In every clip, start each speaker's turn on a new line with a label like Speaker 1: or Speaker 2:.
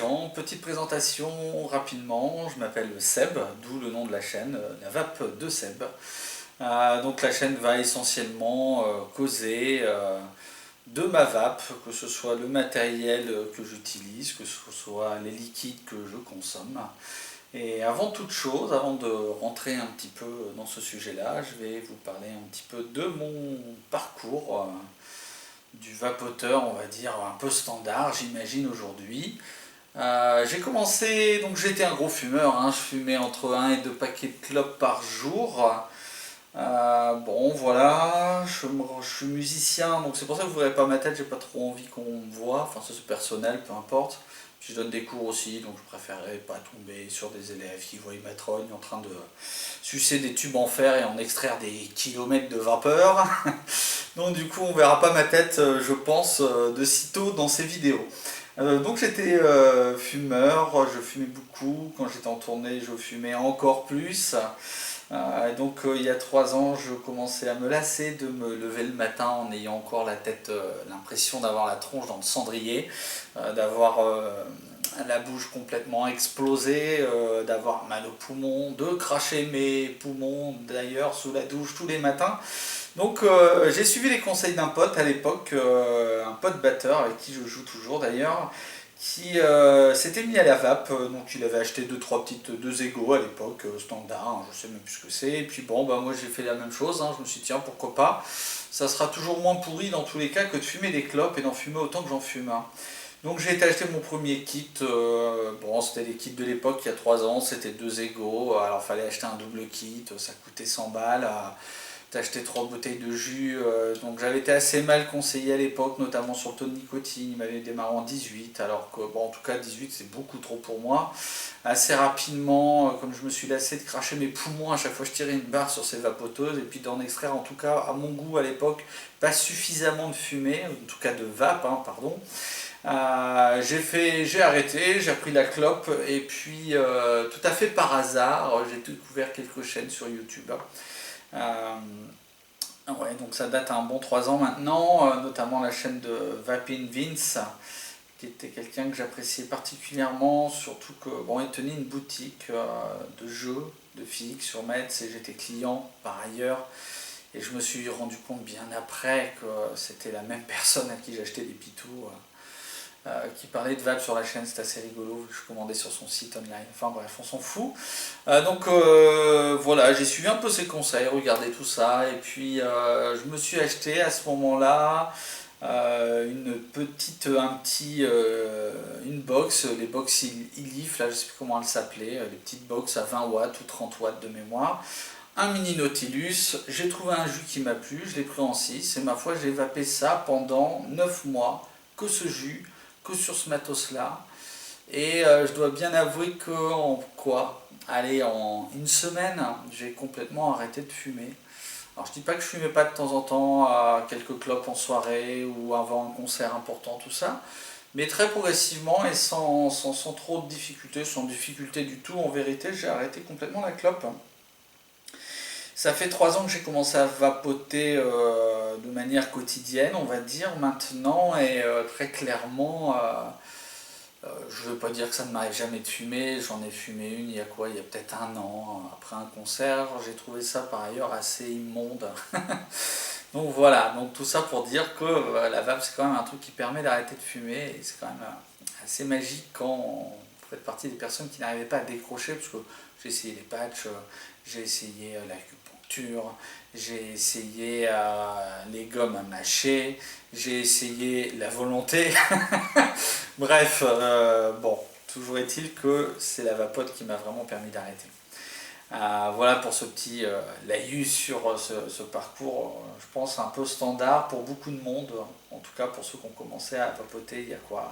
Speaker 1: gens, petite présentation rapidement, je m'appelle Seb, d'où le nom de la chaîne, la vape de Seb. Donc la chaîne va essentiellement causer de ma vape, que ce soit le matériel que j'utilise, que ce soit les liquides que je consomme. Et avant toute chose, avant de rentrer un petit peu dans ce sujet-là, je vais vous parler un petit peu de mon parcours du vapoteur, on va dire, un peu standard, j'imagine, aujourd'hui. J'ai commencé, donc j'étais un gros fumeur, hein, je fumais entre un et 2 paquets de clopes par jour. Bon, voilà, je suis musicien, donc c'est pour ça que vous verrez pas ma tête, j'ai pas trop envie qu'on me voit, enfin ça c'est personnel, peu importe. Puis je donne des cours aussi, donc je préférerais pas tomber sur des élèves qui voient ma trogne en train de sucer des tubes en fer et en extraire des kilomètres de vapeur. Donc du coup on verra pas ma tête, je pense, de sitôt dans ces vidéos. Donc j'étais fumeur, je fumais beaucoup, quand j'étais en tournée je fumais encore plus. Il y a 3 ans, je commençais à me lasser de me lever le matin en ayant encore la tête, l'impression d'avoir la tronche dans le cendrier, d'avoir la bouche complètement explosée, d'avoir mal aux poumons, de cracher mes poumons d'ailleurs sous la douche tous les matins. Donc j'ai suivi les conseils d'un pote à l'époque, un pote batteur avec qui je joue toujours d'ailleurs, qui s'était mis à la vape, donc il avait acheté deux égos à l'époque, standard, hein, je sais même plus ce que c'est, et puis bon, bah moi j'ai fait la même chose, hein, je me suis dit tiens pourquoi pas, ça sera toujours moins pourri dans tous les cas que de fumer des clopes et d'en fumer autant que j'en fume. Hein. Donc j'ai été acheter mon premier kit, bon c'était les kits de l'époque il y a 3 ans, c'était 2 égos, alors il fallait acheter un double kit, ça coûtait 100 balles. T'as acheté 3 bouteilles de jus, donc j'avais été assez mal conseillé à l'époque, notamment sur le taux de nicotine, il m'avait démarré en 18, alors que bon en tout cas 18 c'est beaucoup trop pour moi. Assez rapidement, comme je me suis lassé de cracher mes poumons, à chaque fois je tirais une barre sur ces vapoteuses, et puis d'en extraire en tout cas à mon goût à l'époque, pas suffisamment de fumée, en tout cas de vape, hein, pardon. J'ai arrêté, j'ai repris la clope, et puis tout à fait par hasard, j'ai découvert quelques chaînes sur YouTube. Euh, ouais, donc ça date à un bon 3 ans maintenant, notamment la chaîne de Vapin Vince, qui était quelqu'un que j'appréciais particulièrement, surtout que bon, il tenait une boutique de jeux de physique sur Metz et j'étais client par ailleurs. Et je me suis rendu compte bien après que c'était la même personne à qui j'achetais des pitous. Qui parlait de vape sur la chaîne, c'était assez rigolo, je commandais sur son site online, enfin bref, on s'en fout. Voilà, j'ai suivi un peu ses conseils, regardé tout ça, et puis je me suis acheté à ce moment-là une box, les box Ilif, là je sais plus comment elle s'appelait, les petites box à 20 watts ou 30 watts de mémoire. Un mini Nautilus, j'ai trouvé un jus qui m'a plu, je l'ai pris en 6 et ma foi j'ai vapé ça pendant 9 mois, que ce jus, que sur ce matos-là. Et je dois bien avouer que en une semaine, j'ai complètement arrêté de fumer. Alors je dis pas que je fumais pas de temps en temps quelques clopes en soirée ou avant un concert important, tout ça, mais très progressivement et sans trop de difficultés, sans difficulté du tout en vérité, j'ai arrêté complètement la clope. Ça fait 3 ans que j'ai commencé à vapoter de manière quotidienne, on va dire, maintenant, et très clairement, je ne veux pas dire que ça ne m'arrive jamais de fumer, j'en ai fumé une il y a quoi, il y a peut-être un an, après un concert, j'ai trouvé ça par ailleurs assez immonde. Donc voilà, donc tout ça pour dire que la vape c'est quand même un truc qui permet d'arrêter de fumer, et c'est quand même assez magique quand vous faites partie des personnes qui n'arrivaient pas à décrocher, parce que j'ai essayé les patchs, j'ai essayé l'acupuncture, j'ai essayé les gommes à mâcher, j'ai essayé la volonté. Bref, bon, toujours est-il que c'est la vapote qui m'a vraiment permis d'arrêter. Voilà pour ce petit laïus sur ce parcours, je pense un peu standard pour beaucoup de monde, en tout cas pour ceux qui ont commencé à vapoter il y a quoi,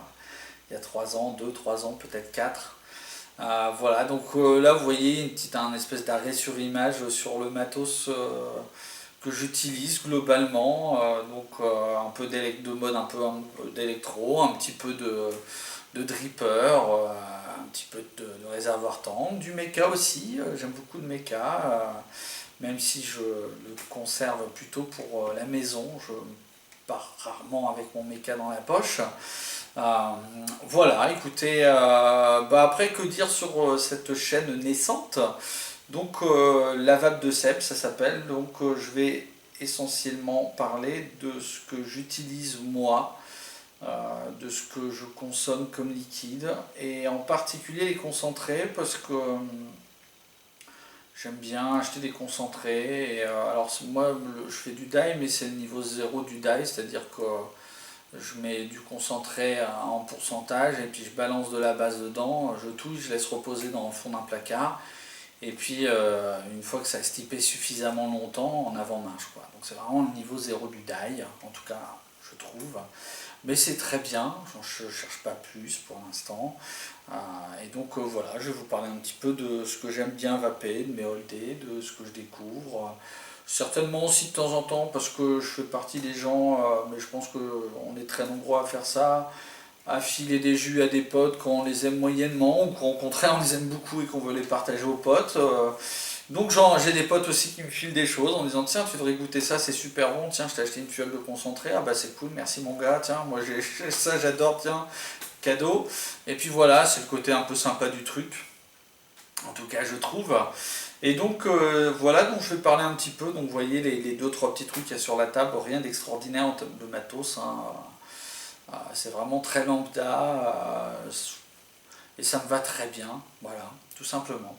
Speaker 1: il y a 3 ans, 2, 3 ans, peut-être 4. Voilà, donc là vous voyez un espèce d'arrêt sur image sur le matos que j'utilise globalement, un peu de mode un peu d'électro, un petit peu de dripper, un petit peu de réservoir tank, du mecha aussi, j'aime beaucoup de mecha, même si je le conserve plutôt pour la maison, pars rarement avec mon méca dans la poche. Voilà, écoutez, après que dire sur cette chaîne naissante? Donc la vape de Seb, ça s'appelle. Donc je vais essentiellement parler de ce que j'utilise moi, de ce que je consomme comme liquide, et en particulier les concentrés, parce que j'aime bien acheter des concentrés. Et, alors moi, je fais du dye, mais c'est le niveau zéro du dye, c'est-à-dire que je mets du concentré en pourcentage et puis je balance de la base dedans, je touille, je laisse reposer dans le fond d'un placard. Et puis une fois que ça a stipé suffisamment longtemps, en avant-marche, quoi. Donc c'est vraiment le niveau zéro du dye, en tout cas je trouve. Mais c'est très bien, je ne cherche pas plus pour l'instant. Et donc voilà, je vais vous parler un petit peu de ce que j'aime bien vaper, de mes holdés, de ce que je découvre. Certainement aussi de temps en temps, parce que je fais partie des gens, mais je pense qu'on est très nombreux à faire ça, à filer des jus à des potes quand on les aime moyennement, ou qu'au contraire on les aime beaucoup et qu'on veut les partager aux potes. Donc j'ai des potes aussi qui me filent des choses en disant tiens tu devrais goûter ça, c'est super bon, tiens je t'ai acheté une fiole de concentré, ah bah c'est cool, merci mon gars, tiens moi j'ai ça j'adore, tiens, cadeau. Et puis voilà, c'est le côté un peu sympa du truc, en tout cas je trouve. Et donc voilà, donc je vais parler un petit peu, donc vous voyez les deux trois petits trucs qu'il y a sur la table, rien d'extraordinaire en termes de matos, hein. C'est vraiment très lambda, et ça me va très bien, voilà, tout simplement.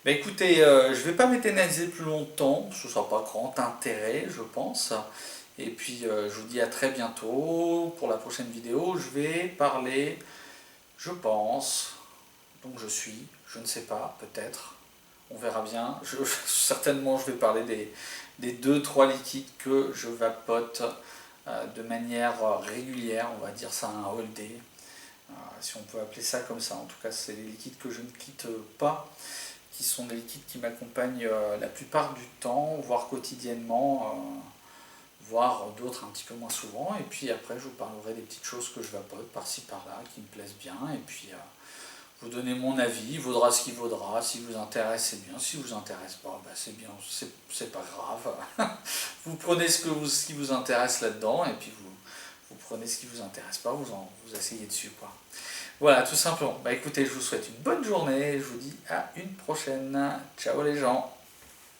Speaker 1: Bah écoutez, je ne vais pas m'éterniser plus longtemps, ce ne sera pas grand intérêt, je pense. Et puis je vous dis à très bientôt pour la prochaine vidéo. Je vais parler, je pense, donc je ne sais pas, peut-être, on verra bien. Certainement je vais parler des 2-3 liquides que je vapote de manière régulière, on va dire ça un all day, si on peut appeler ça comme ça. En tout cas, c'est les liquides que je ne quitte pas, qui sont des liquides qui m'accompagnent la plupart du temps, voire quotidiennement, voire d'autres un petit peu moins souvent. Et puis après, je vous parlerai des petites choses que je vapote par-ci par-là, qui me plaisent bien. Et puis, vous donnez mon avis, il vaudra ce qu'il vaudra. Si vous intéresse, c'est bien. Si vous intéresse pas, bah c'est bien, c'est pas grave. Vous prenez ce qui vous intéresse là-dedans, et puis vous prenez ce qui vous intéresse pas, vous asseyez dessus, quoi. Voilà, tout simplement. Bah écoutez, je vous souhaite une bonne journée, je vous dis à une prochaine. Ciao les gens.